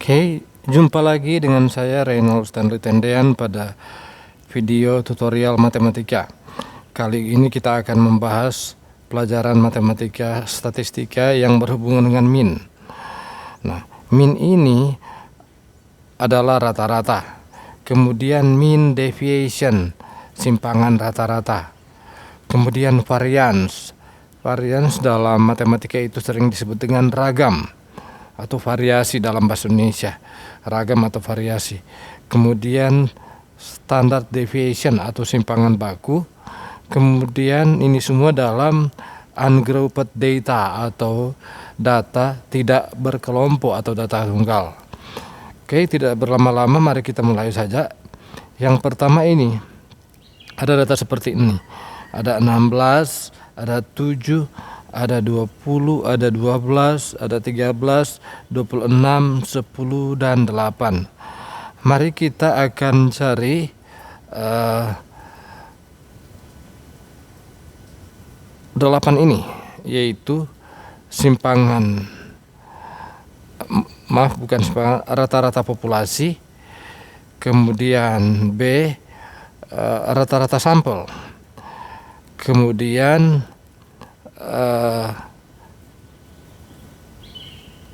Oke, jumpa lagi dengan saya Reynolds Stanley Tendean pada video tutorial matematika. Kali ini kita akan membahas pelajaran matematika statistika yang berhubungan dengan min. Nah, min ini adalah rata-rata. Kemudian mean deviation, simpangan rata-rata. Kemudian variance. Variance dalam matematika itu sering disebut dengan ragam atau variasi dalam bahasa Indonesia, ragam atau variasi. Kemudian standard deviation atau simpangan baku. Kemudian ini semua dalam ungrouped data atau data tidak berkelompok atau data tunggal. Oke, tidak berlama-lama, mari kita mulai saja. Yang pertama ini ada data seperti ini. Ada 16, ada 7, ada 20, ada 12, ada 13, 26, 10, dan 8. Mari kita akan cari 8 ini, yaitu simpangan, bukan simpangan, rata-rata populasi. Kemudian B, rata-rata sampel. Kemudian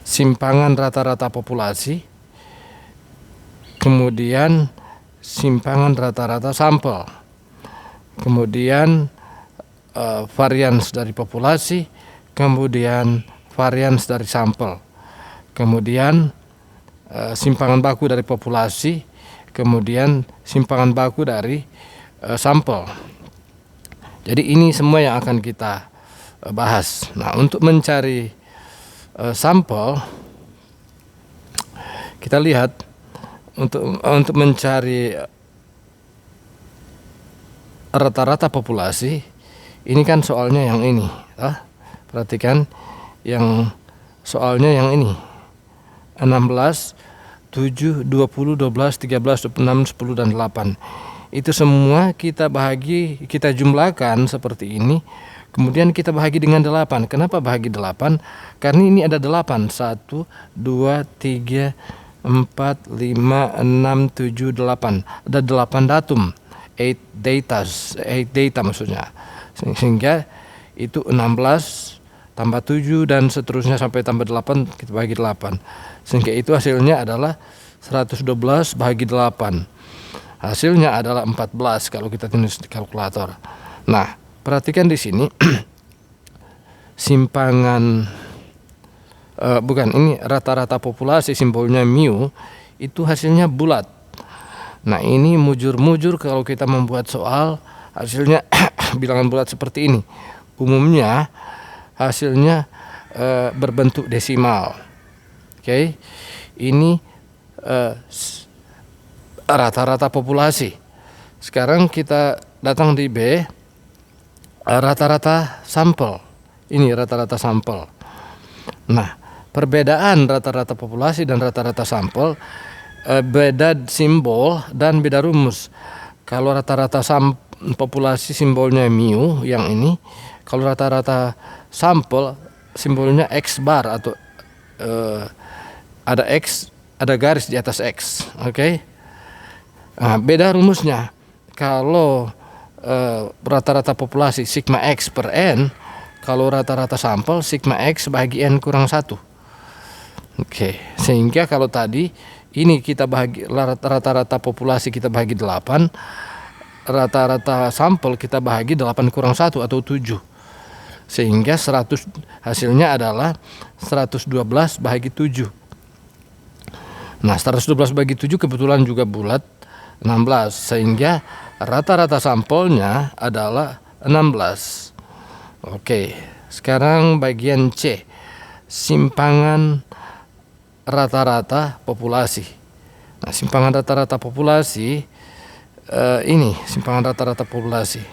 simpangan rata-rata populasi, kemudian simpangan rata-rata sampel, kemudian varians dari populasi, kemudian varians dari sampel, kemudian simpangan baku dari populasi, kemudian simpangan baku dari sampel. Jadi ini semua yang akan kita bahas. Nah, untuk mencari sampel, kita lihat untuk mencari rata-rata populasi, ini kan soalnya yang ini. Perhatikan yang soalnya yang ini. 16, 7, 20, 12, 13, 26, 10, dan 8. Itu semua kita jumlahkan seperti ini. Kemudian kita bahagi dengan 8. Kenapa bahagi 8? Karena ini ada 8. 1, 2, 3, 4, 5, 6, 7, 8. Ada 8 datum. 8 data maksudnya. Sehingga itu 16 tambah 7 dan seterusnya sampai tambah 8, kita bagi 8. Sehingga itu hasilnya adalah 112 bahagi 8. Hasilnya adalah 14 kalau kita tulis di kalkulator. Nah, perhatikan di sini simpangan ini rata-rata populasi, simbolnya mu, itu hasilnya bulat. Nah, ini mujur-mujur kalau kita membuat soal hasilnya bilangan bulat seperti ini. Umumnya hasilnya berbentuk desimal. Oke. Ini rata-rata populasi. Sekarang kita datang di B, rata-rata sampel. Ini rata-rata sampel. Nah, perbedaan rata-rata populasi dan rata-rata sampel, beda simbol dan beda rumus. Kalau rata-rata populasi simbolnya mu yang ini, kalau rata-rata sampel simbolnya X bar atau ada X, ada garis di atas X. Oke. Nah, beda rumusnya. Kalau rata-rata populasi sigma X per N, kalau rata-rata sampel sigma X bagi N kurang 1. Oke. Sehingga kalau tadi ini kita bahagi rata-rata populasi kita bahagi 8, rata-rata sampel kita bahagi 8 kurang 1 atau 7. Sehingga hasilnya adalah 112 bahagi 7. Nah, 112 bagi 7 kebetulan juga bulat 16, sehingga rata-rata sampelnya adalah 16. Oke, sekarang bagian C, simpangan rata-rata populasi. Nah, simpangan rata-rata populasi ini simpangan rata-rata populasi.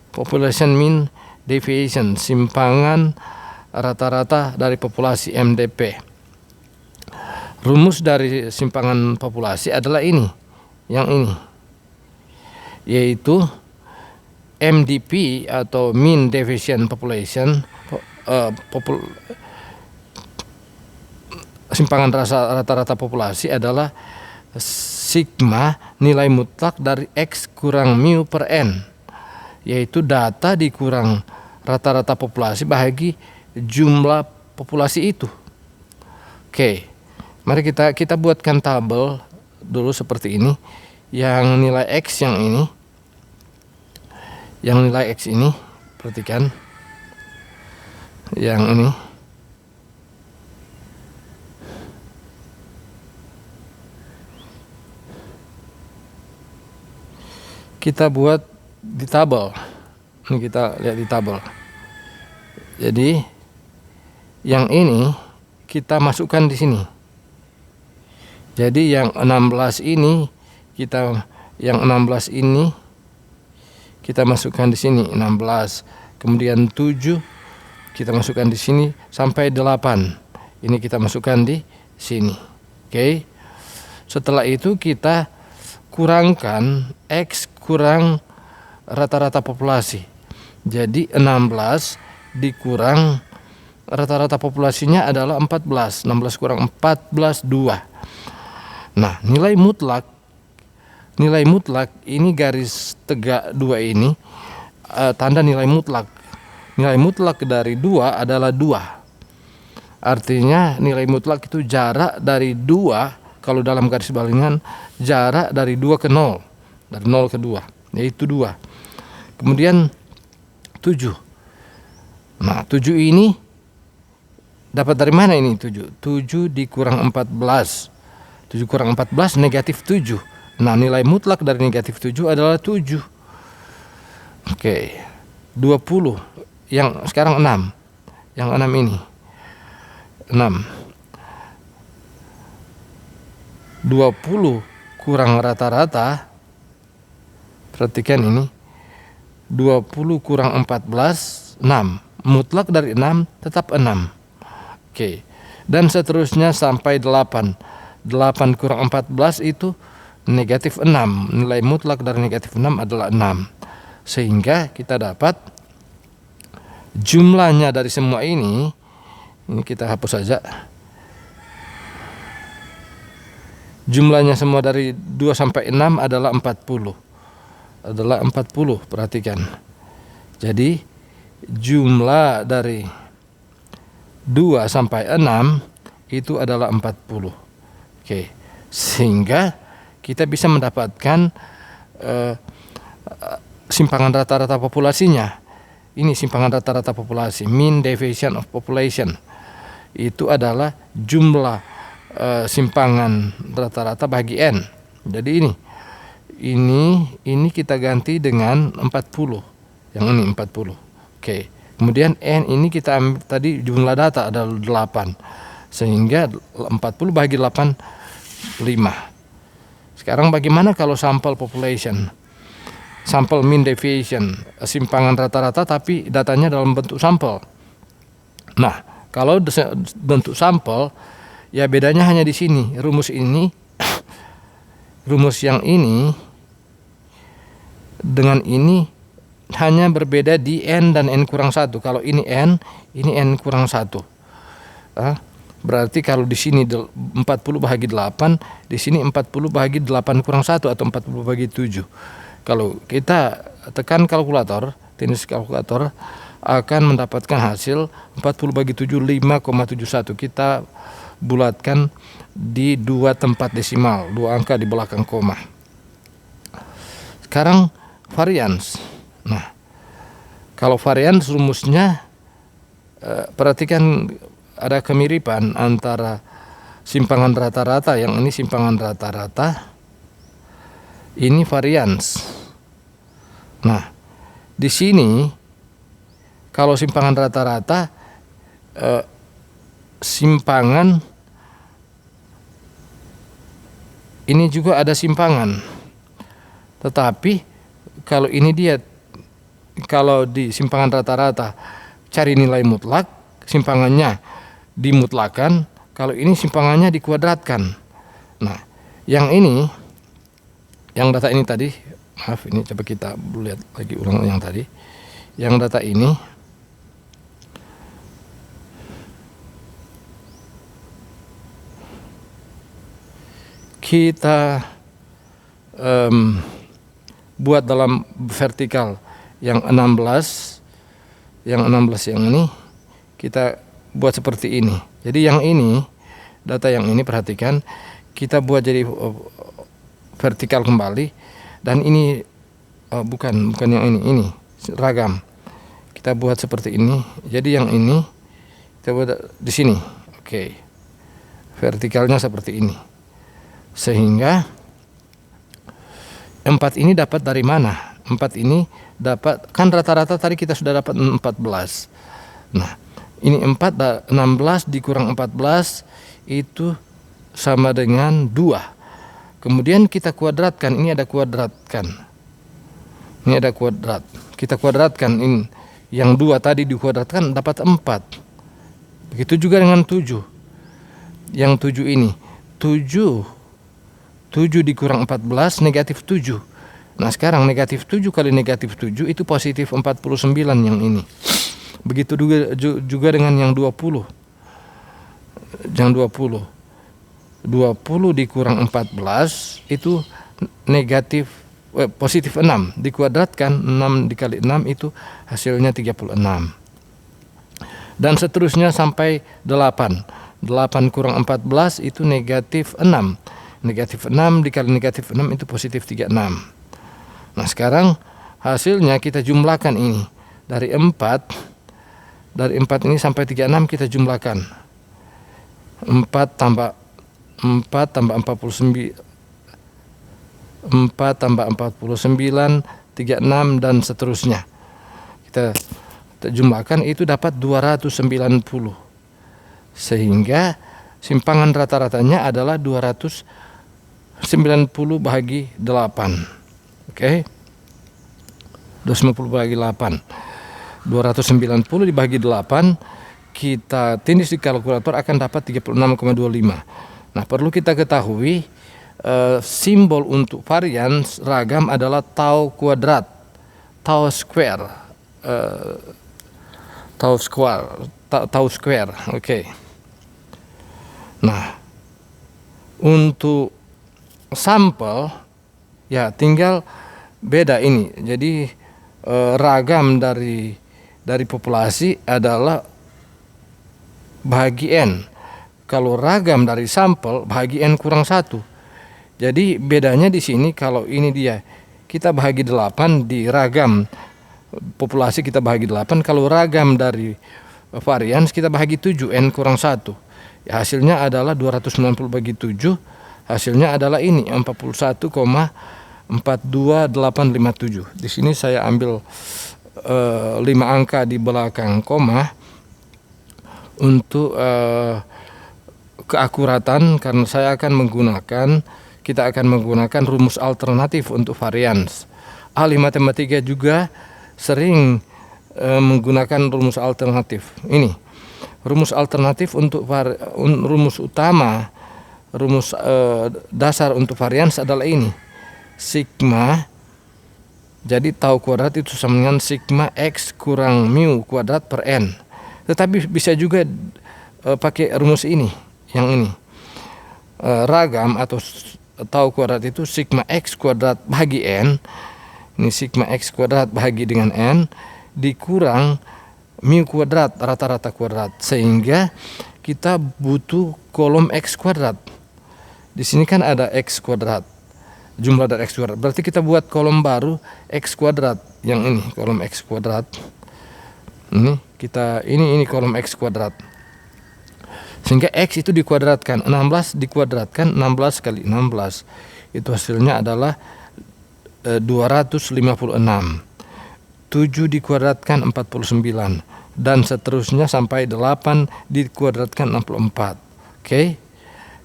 Population mean deviation, simpangan rata-rata dari populasi MDP. Rumus dari simpangan populasi adalah ini, yang ini, yaitu MDP atau mean deviation population, simpangan rata-rata populasi adalah sigma nilai mutlak dari X kurang mu per N, yaitu data dikurang rata-rata populasi bahagi jumlah populasi itu. Oke, mari kita buatkan tabel dulu seperti ini. Yang nilai X yang nilai X ini, perhatikan yang ini. Kita buat di tabel. Ini kita lihat di tabel. Jadi yang ini kita masukkan di sini. Jadi yang 16 ini yang 16 ini kita masukkan di sini 16. Kemudian 7 kita masukkan di sini sampai 8. Ini kita masukkan di sini. Oke. Setelah itu kita kurangkan X kurang rata-rata populasi. Jadi 16 dikurang rata-rata populasinya adalah 14. 16 kurang 14 2. Nah, nilai mutlak ini garis tegak 2 ini tanda nilai mutlak. Nilai mutlak dari 2 adalah 2. Artinya nilai mutlak itu jarak dari 2, kalau dalam garis balingan jarak dari 2 ke 0. Dari 0 ke 2, yaitu 2. Kemudian 7. Nah, 7 ini dapat dari mana ini 7? 7 dikurang 14. 7 kurang 14 negatif 7. Nah, nilai mutlak dari negatif 7 adalah 7. Oke. 20. Yang sekarang 6. Yang 6 ini. 6. 20 kurang rata-rata. Perhatikan ini. 20 kurang 14, 6. Mutlak dari 6 tetap 6. Oke. Dan seterusnya sampai 8. 8 kurang 14 itu negatif 6. Nilai mutlak dari negatif 6 adalah 6. Sehingga kita dapat jumlahnya dari semua ini kita hapus saja. Jumlahnya semua dari 2 sampai 6 adalah 40. Perhatikan. Jadi jumlah dari 2 sampai 6 itu adalah 40. Oke. Sehingga kita bisa mendapatkan simpangan rata-rata populasinya. Ini simpangan rata-rata populasi, mean deviation of population. Itu adalah jumlah simpangan rata-rata bagi N. Jadi ini kita ganti dengan 40. Yang ini 40. Oke. Kemudian N ini kita ambil tadi jumlah data adalah 8. Sehingga 40 bagi 8 5. Sekarang bagaimana kalau sampel population? Sampel mean deviation, simpangan rata-rata tapi datanya dalam bentuk sampel. Nah, kalau bentuk sampel ya bedanya hanya di sini. Rumus yang ini dengan ini hanya berbeda di N dan N kurang 1. Kalau ini N kurang 1. Berarti kalau di sini 40 bahagi 8, di sini 40 bahagi 8 kurang 1 atau 40 bahagi 7. Kalau kita tekan kalkulator, teknis kalkulator akan mendapatkan hasil 40 bagi 7 5,71. Kita bulatkan di 2 tempat desimal, 2 angka di belakang koma. Sekarang varians. Nah, kalau varians rumusnya perhatikan ada kemiripan antara simpangan rata-rata, yang ini simpangan rata-rata, ini varians. Nah, di sini kalau simpangan rata-rata simpangan ini juga ada simpangan. Tetapi kalau ini kalau di simpangan rata-rata cari nilai mutlak, simpangannya dimutlakan, kalau ini simpangannya dikuadratkan. Nah, yang data ini tadi, maaf ini coba kita lihat lagi ulang yang tadi. Yang data ini kita buat dalam vertikal yang 16, yang ini kita buat seperti ini. Jadi yang ini, data yang ini perhatikan, kita buat jadi vertikal kembali, dan ini bukan yang ini ragam. Kita buat seperti ini. Jadi yang ini kita buat di sini. Oke. Vertikalnya seperti ini. Sehingga 4 ini dapat dari mana? 4 ini dapat, kan rata-rata tadi kita sudah dapat 14. Nah, ini 16 dikurang 14 itu sama dengan 2. Kemudian kita kuadratkan, ini ada kuadrat kan. Ini ada kuadrat. Kita kuadratkan ini, yang 2 tadi dikuadratkan dapat 4. Begitu juga dengan 7. Yang 7 ini, 7 dikurang 14 negatif 7. Nah, sekarang negatif 7 kali negatif 7 itu positif 49 yang ini. Begitu juga dengan yang 20. Yang 20 dikurang 14 itu negatif positif 6, dikuadratkan 6 dikali 6 itu hasilnya 36. Dan seterusnya sampai 8 kurang 14 itu negatif 6. Negatif 6 dikali negatif 6 itu positif 36. Nah, sekarang hasilnya kita jumlahkan ini. Dari 4 ini sampai 36 kita jumlahkan. 4 tambah 49, 36 dan seterusnya. Kita jumlahkan itu dapat 290. Sehingga simpangan rata-ratanya adalah 290 bahagi 8. Oke. 290 bahagi 8. 290 dibagi 8, kita tindih di kalkulator akan dapat 36,25. Nah, perlu kita ketahui simbol untuk varians ragam adalah tau kuadrat, tau square, tau square. Oke. Nah, untuk sampel ya tinggal beda ini. Jadi ragam dari populasi adalah bahagi N. Kalau ragam dari sampel bahagi N kurang 1. Jadi bedanya di sini, kalau ini dia kita bahagi 8, di ragam populasi kita bahagi 8, kalau ragam dari varians kita bahagi 7, N kurang 1. Ya, hasilnya adalah 290 bagi 7, hasilnya adalah ini 41,42857. Di sini saya ambil 5 angka di belakang koma untuk keakuratan, karena kita akan menggunakan rumus alternatif untuk varians. Ahli matematika juga sering menggunakan rumus alternatif. Ini rumus alternatif untuk rumus utama, rumus dasar untuk varians adalah ini, sigma. Jadi tau kuadrat itu sama dengan sigma x kurang mu kuadrat per n. Tetapi bisa juga pakai rumus ini. Yang ini ragam atau tau kuadrat itu sigma x kuadrat bahagi n. Ini sigma x kuadrat bahagi dengan n dikurang mu kuadrat rata-rata kuadrat, sehingga kita butuh kolom x kuadrat. Di sini kan ada x kuadrat, jumlah dari x kuadrat. Berarti kita buat kolom baru x kuadrat. Yang ini kolom x kuadrat. Ini kolom x kuadrat. Sehingga x itu dikuadratkan, 16 dikuadratkan 16 kali 16. Itu hasilnya adalah 256. 7 dikuadratkan 49 dan seterusnya sampai 8 dikuadratkan 64. Oke.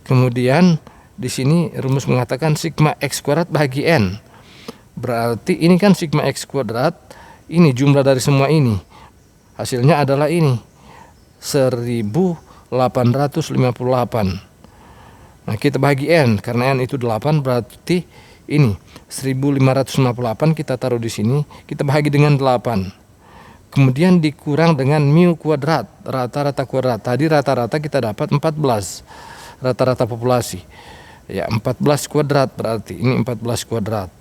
Kemudian di sini rumus mengatakan sigma x kuadrat bahagi n. Berarti ini kan sigma x kuadrat, ini jumlah dari semua ini. Hasilnya adalah ini 1858. Nah, kita bagi n, karena n itu 8, berarti ini 1558 kita taruh di sini, kita bahagi dengan 8. Kemudian dikurang dengan mu kuadrat, rata-rata kuadrat. Tadi rata-rata kita dapat 14, rata-rata populasi. Ya, 14 kuadrat berarti ini 14 kuadrat.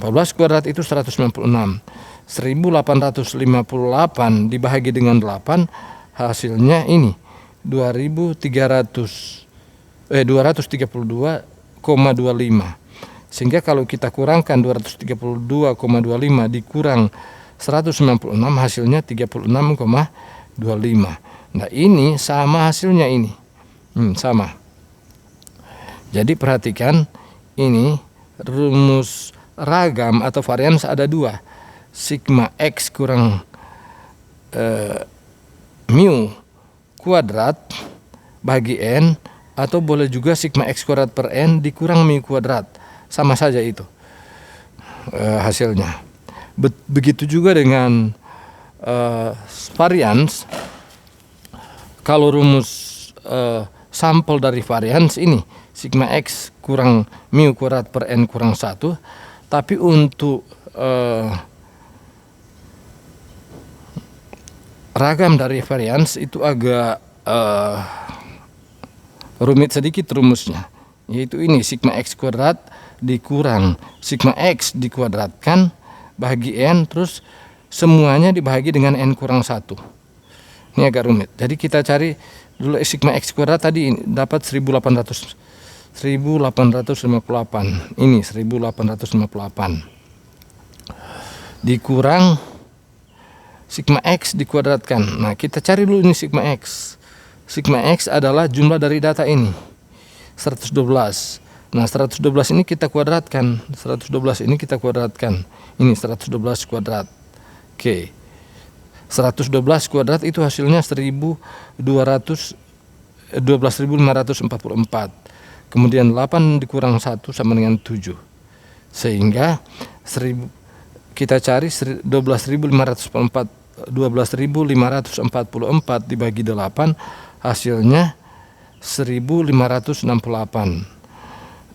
14 kuadrat itu 196. 1858 dibagi dengan 8 hasilnya ini 232,25. Sehingga kalau kita kurangkan 232,25 dikurang 196 hasilnya 36,25. Nah, ini sama hasilnya ini. Sama. Jadi perhatikan ini rumus ragam atau varians ada dua. Sigma X kurang mu kuadrat bagi N, atau boleh juga sigma X kuadrat per N dikurang mu kuadrat. Sama saja itu hasilnya. Begitu juga dengan varians. Kalau rumus sampel dari varians ini sigma X kurang mu kuadrat per N kurang 1, tapi untuk ragam dari varians itu agak rumit sedikit rumusnya, yaitu ini sigma X kuadrat dikurang sigma X dikuadratkan bagi N, terus semuanya dibagi dengan N kurang 1. Ini agak rumit. Jadi kita cari dulu sigma X kuadrat tadi ini, dapat 1858. Ini 1858 dikurang sigma X dikuadratkan. Nah, kita cari dulu ini sigma X. Sigma X adalah jumlah dari data ini 112. Nah, 112 ini kita kuadratkan. 112 ini kita kuadratkan. Ini 112 kuadrat. Oke. 112 kuadrat itu hasilnya 12.544. Kemudian 8 dikurang 1 sama dengan 7. Sehingga kita cari 12.544 dibagi 8 hasilnya 1.568.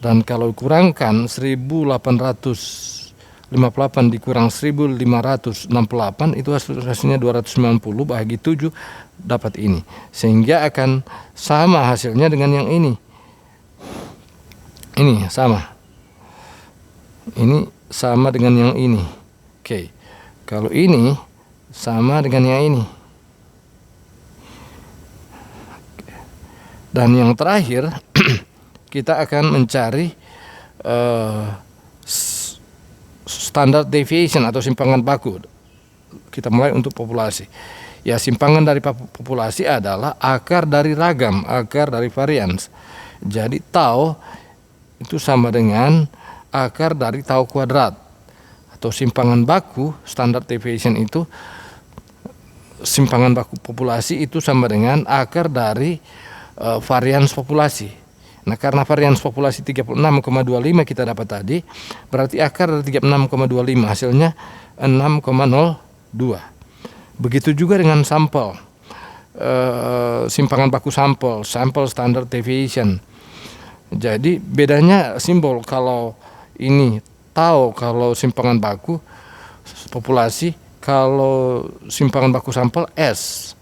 Dan kalau kurangkan 1.858 dikurang 1.568 itu hasilnya 290 bagi 7 dapat ini. Sehingga akan sama hasilnya dengan yang ini. Ini sama. Ini sama dengan yang ini. Oke. Kalau ini sama dengan yang ini. Dan yang terakhir kita akan mencari standard deviation atau simpangan baku. Kita mulai untuk populasi. Ya, simpangan dari populasi adalah akar dari ragam, akar dari varians. Jadi tau itu sama dengan akar dari tau kuadrat. Atau simpangan baku, standard deviation itu simpangan baku populasi itu sama dengan akar dari varians populasi. Nah, karena varians populasi 36,25 kita dapat tadi, berarti akar dari 36,25 hasilnya 6,02. Begitu juga dengan sampel, simpangan baku sampel standard deviation. Jadi bedanya simbol. Kalau ini tahu kalau simpangan baku populasi, kalau simpangan baku sampel S.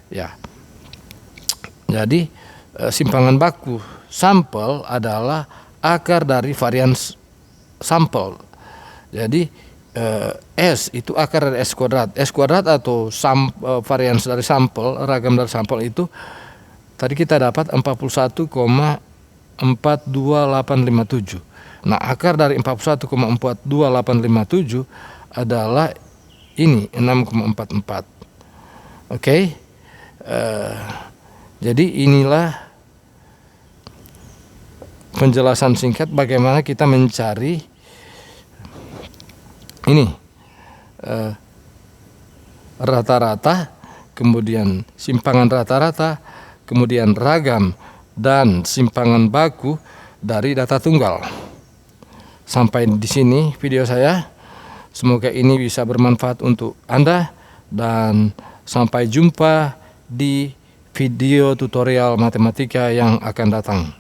Ya. Jadi simpangan baku sampel adalah akar dari varians sampel. Jadi S itu akar dari S kuadrat. S kuadrat atau varians dari sampel, ragam dari sampel itu tadi kita dapat 41,42857. Nah, akar dari 41,42857 adalah ini 6,44. Oke. Jadi inilah penjelasan singkat bagaimana kita mencari ini rata-rata, kemudian simpangan rata-rata, kemudian ragam dan simpangan baku dari data tunggal. Sampai di sini video saya. Semoga ini bisa bermanfaat untuk Anda, dan sampai jumpa di video tutorial matematika yang akan datang.